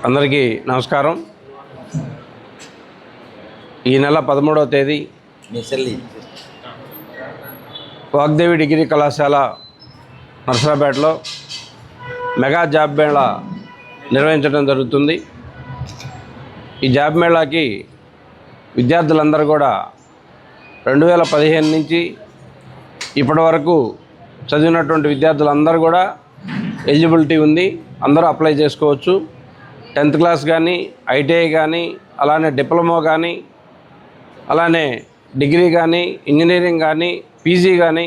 అందరికీ నమస్కారం. ఈ నెల 13వ తేదీ వాగ్దేవి డిగ్రీ కళాశాల నర్సరాపేటలో మెగా జాబ్ మేళా నిర్వహించడం జరుగుతుంది. ఈ జాబ్ మేళాకి విద్యార్థులందరూ కూడా 2015 నుంచి ఇప్పటి వరకు చదివినటువంటి విద్యార్థులందరూ కూడా ఎలిజిబిలిటీ ఉంది. అందరూ అప్లై చేసుకోవచ్చు. 10th క్లాస్ కానీ, ఐటీఐ కానీ, అలానే డిప్లొమా కానీ, అలానే డిగ్రీ కానీ, ఇంజనీరింగ్ కానీ, పీజీ కానీ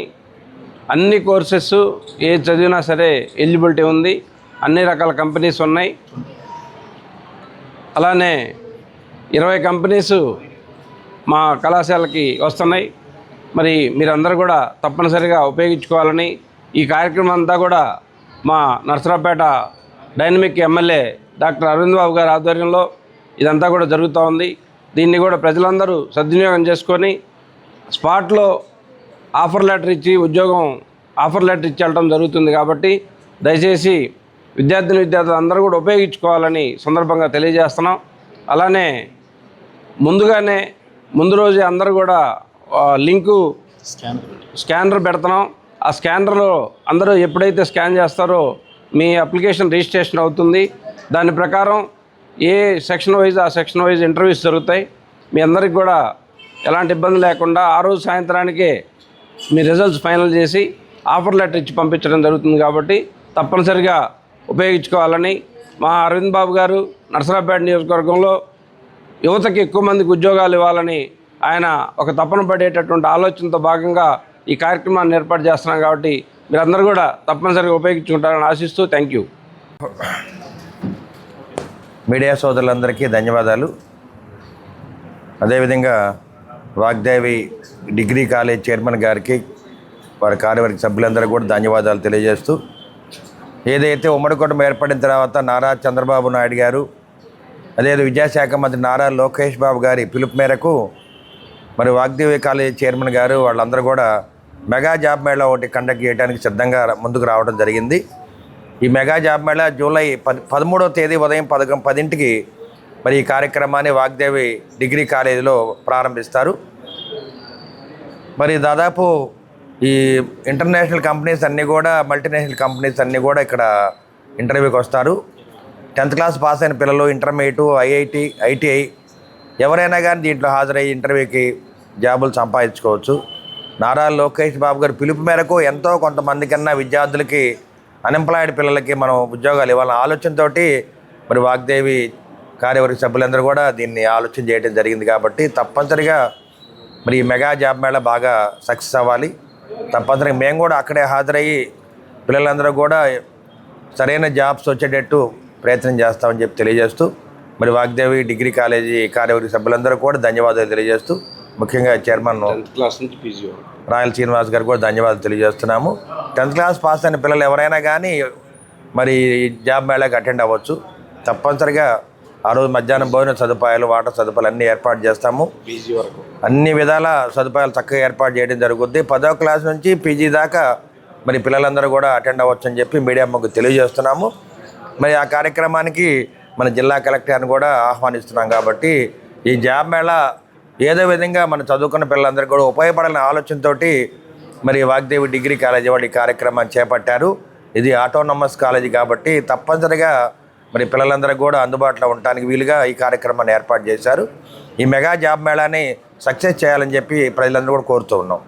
అన్ని కోర్సెస్ ఏ చదివినా సరే ఎలిజిబిలిటీ ఉంది. అన్ని రకాల కంపెనీస్ ఉన్నాయి. అలానే 20 కంపెనీస్ మా కళాశాలకి వస్తున్నాయి. మరి మీరందరూ కూడా తప్పనిసరిగా ఉపయోగించుకోవాలని ఈ కార్యక్రమం అంతా కూడా మా Narasaraopet dynamic MLA doctor Aravind Babu గారి ఆధ్వర్యంలో ఇదంతా కూడా జరుగుతూ ఉంది. దీన్ని కూడా ప్రజలందరూ సద్వినియోగం చేసుకొని స్పాట్లో ఆఫర్ లెటర్ ఇచ్చి ఆఫర్ లెటర్ ఇచ్చి వెళ్ళడం జరుగుతుంది. కాబట్టి దయచేసి విద్యార్థులు అందరూ కూడా ఉపయోగించుకోవాలని సందర్భంగా తెలియజేస్తున్నాం. అలానే ముందు రోజే అందరూ కూడా లింకు స్కానర్ పెడుతున్నాం. ఆ స్కానర్లో అందరూ ఎప్పుడైతే స్కాన్ చేస్తారో మీ అప్లికేషన్ రిజిస్ట్రేషన్ అవుతుంది. దాని ప్రకారం ఏ సెక్షన్ వైజ్ ఆ సెక్షన్ వైజ్ ఇంటర్వ్యూస్ జరుగుతాయి. మీ అందరికి కూడా ఎలాంటి ఇబ్బంది లేకుండా ఆ రోజు సాయంత్రానికే మీ రిజల్ట్స్ ఫైనల్ చేసి ఆఫర్ లెటర్ ఇచ్చి పంపించడం జరుగుతుంది. కాబట్టి తప్పనిసరిగా ఉపయోగించుకోవాలని మా అరవింద్ బాబు గారు నర్సరాపేట నియోజకవర్గంలో యువతకి ఎక్కువ మందికి ఉద్యోగాలు ఇవ్వాలని ఆయన ఒక తపన పడేటటువంటి ఆలోచనతో భాగంగా ఈ కార్యక్రమాన్ని ఏర్పాటు చేస్తున్నాం. కాబట్టి మీరందరూ కూడా తప్పనిసరిగా ఉపయోగించుకుంటారని ఆశిస్తూ థ్యాంక్ యూ. మీడియా సోదరులందరికీ ధన్యవాదాలు. అదేవిధంగా వాగ్దేవి డిగ్రీ కాలేజ్ చైర్మన్ గారికి, వారి కార్యవర్గ సభ్యులందరూ కూడా ధన్యవాదాలు తెలియజేస్తూ, ఏదైతే ఉమ్మడి కుటుంబం ఏర్పడిన తర్వాత నారా చంద్రబాబు నాయుడు గారు, అదే విద్యాశాఖ మంత్రి నారా లోకేష్ బాబు గారి పిలుపు మేరకు మరి వాగ్దేవి కాలేజ్ చైర్మన్ గారు వాళ్ళందరూ కూడా మెగా జాబ్ మేళా ఒకటి కండక్ట్ చేయడానికి సిద్ధంగా ముందుకు రావడం జరిగింది. ఈ మెగా జాబ్ మేళా జూలై 13వ తేదీ ఉదయం 10 మరి ఈ కార్యక్రమాన్ని వాగ్దేవి డిగ్రీ కాలేజీలో ప్రారంభిస్తారు. మరి దాదాపు ఈ ఇంటర్నేషనల్ కంపెనీస్ అన్నీ కూడా, మల్టీనేషనల్ కంపెనీస్ అన్నీ కూడా ఇక్కడ ఇంటర్వ్యూకి వస్తారు. 10th క్లాస్ పాస్ అయిన పిల్లలు, ఇంటర్మీడియట్, ఐఐటి, ఐటీఐ ఎవరైనా కానీ దీంట్లో హాజరయ్యి ఇంటర్వ్యూకి జాబులు సంపాదించుకోవచ్చు. నారా లోకేష్ బాబు గారి పిలుపు మేరకు ఎంతో కొంతమంది కన్నా విద్యార్థులకి, అన్ఎంప్లాయిడ్ పిల్లలకి మనం ఉద్యోగాలు ఇవ్వాలన్న ఆలోచనతోటి మరి వాగ్దేవి కార్యవర్గ సభ్యులందరూ కూడా దీన్ని ఆలోచన చేయడం జరిగింది. కాబట్టి తప్పనిసరిగా మరి ఈ మెగా జాబ్ మేళా బాగా సక్సెస్ అవ్వాలి. తప్పనిసరిగా మేము కూడా అక్కడే హాజరయ్యి పిల్లలందరూ కూడా సరైన జాబ్స్ వచ్చేటట్టు ప్రయత్నం చేస్తామని చెప్పి తెలియజేస్తూ, మరి వాగ్దేవి డిగ్రీ కాలేజీ కార్యవర్గ సభ్యులందరూ కూడా ధన్యవాదాలు తెలియజేస్తూ, ముఖ్యంగా చైర్మన్ 10th క్లాస్ నుంచి పీజీ రాయల్ శ్రీనివాస్ గారు కూడా ధన్యవాదాలు తెలియజేస్తున్నాము. 10th క్లాస్ పాస్ అయిన పిల్లలు ఎవరైనా కానీ మరి జాబ్ మేళాకి అటెండ్ అవ్వచ్చు. తప్పనిసరిగా ఆ రోజు మధ్యాహ్నం భోజన సదుపాయాలు, వాటర్ సదుపాయాలు అన్నీ ఏర్పాటు చేస్తాము. పీజీ వరకు అన్ని విధాల సదుపాయాలు చక్కగా ఏర్పాటు చేయడం జరుగుద్ది. 10వ క్లాస్ నుంచి పీజీ దాకా మరి పిల్లలందరూ కూడా అటెండ్ అవ్వచ్చు అని చెప్పి మీడియా మాకు తెలియజేస్తున్నాము. మరి ఆ కార్యక్రమానికి మన జిల్లా కలెక్టర్ని కూడా ఆహ్వానిస్తున్నాం. కాబట్టి ఈ జాబ్ మేళా ఏదో విధంగా మన చదువుకున్న పిల్లలందరికీ కూడా ఉపయోగపడాలనే ఆలోచనతో మరి వాగ్దేవి డిగ్రీ కాలేజీ వాళ్ళు ఈ కార్యక్రమాన్ని చేపట్టారు. ఇది ఆటోనమస్ కాలేజీ కాబట్టి తప్పనిసరిగా మరి పిల్లలందరికీ కూడా అందుబాటులో ఉండటానికి వీలుగా ఈ కార్యక్రమాన్ని ఏర్పాటు చేశారు. ఈ మెగా జాబ్ మేళాని సక్సెస్ చేయాలని చెప్పి ప్రజలందరూ కూడా కోరుతూ ఉన్నాం.